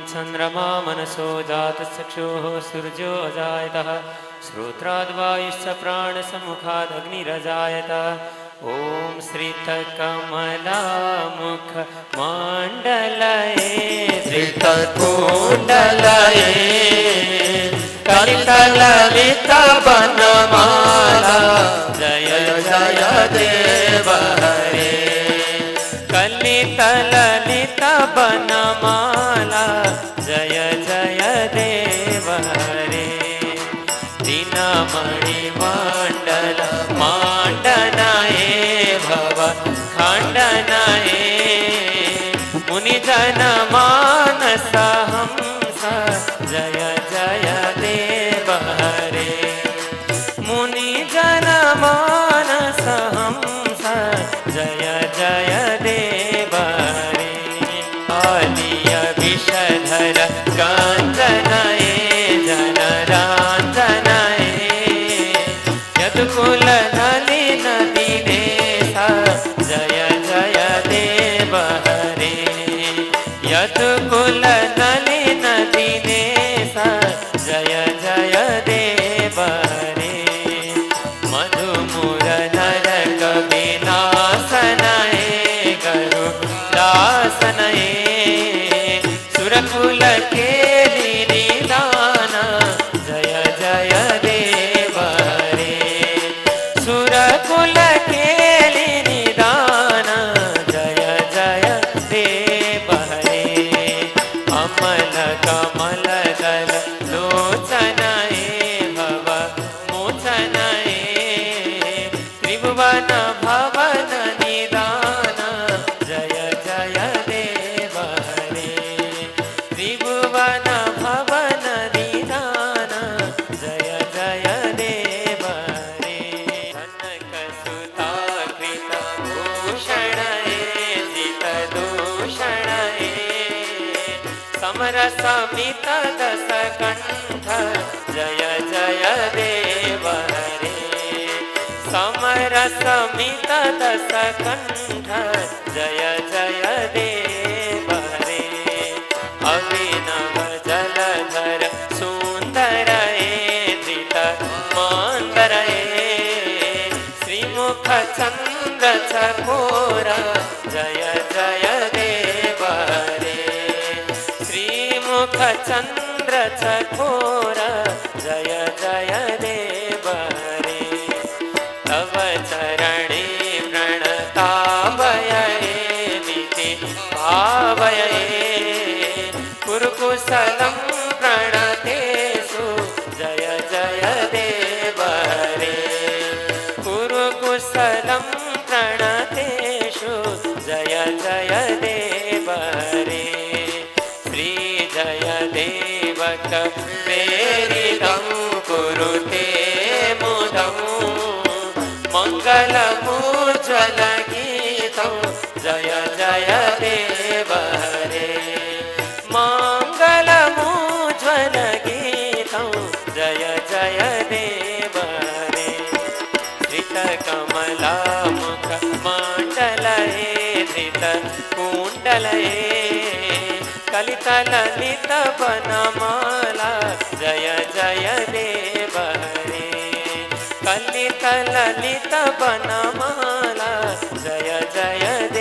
चंद्रमा मनसो जातचक्षुः सूर्यो अजायतः श्रोत्राद्वायुश्च प्राणसमुखादग्निरजायत। ओम श्रीतकमलामुख माण्डलये श्रीतकुण्डलये कलितललितवनमाला जय जय देव हरे। कलितललितवनमाला जय जय देव हरे। दीनमणिमण्डल माण्डनाये भव खण्डनाये मुनिजन मानस हंस जय जय देव हरे। मुनिजन मानस हंस जय जय देव हरे। आलिय विषधर काञ्चनये जनराञ्जनये यदुकुल नलिन दिनेश जय जय देव हरे। यदुकुल नलिन दिनेश जय जय देव हरे। मधुमुर नरक विनाशनये गरुडासनये सुरकुल केली निदान जय जय देव हरे। सुरकुल केली निदान जय जय देव हरे। अमल कमल दल लोचनये भव मोचनये त्रिभुवन भवन निदान जय जय देव हरे। त्रिभुवन भवन निदान जय जय देव हरे। कनक सुता कृत भूषणये जित दूषणये समरसमित दस कंठ जय जय देव हरे। समरसमित दस कंठ जय जय देव हरे। अभिनव जलधर सुंदरये धृत मांदरये श्रीमुख चंद्र चकोर जय जय देव हरे। श्रीमुख चंद्र चकोर जय जय देव हरे। तव चरणे प्रणताभये नीति भावये कुरुकुशलं प्रणतेषु जय जय देव हरे। कुरुकुशलं प्रणतेषु जय जय देव हरे। श्री जय देवक प्रेरितं कुरुते मुदं मंगलमुज्ज्वल गीतं जय जय देव हरे। मंगलमुज्ज्वल गीतं जय जय देव हरे। श्रितकमलामुख माण्डलये धृतकुण्डलये कलितललितवनमाला जय जय देव हरे। कलितललितवनमाला जय जय देव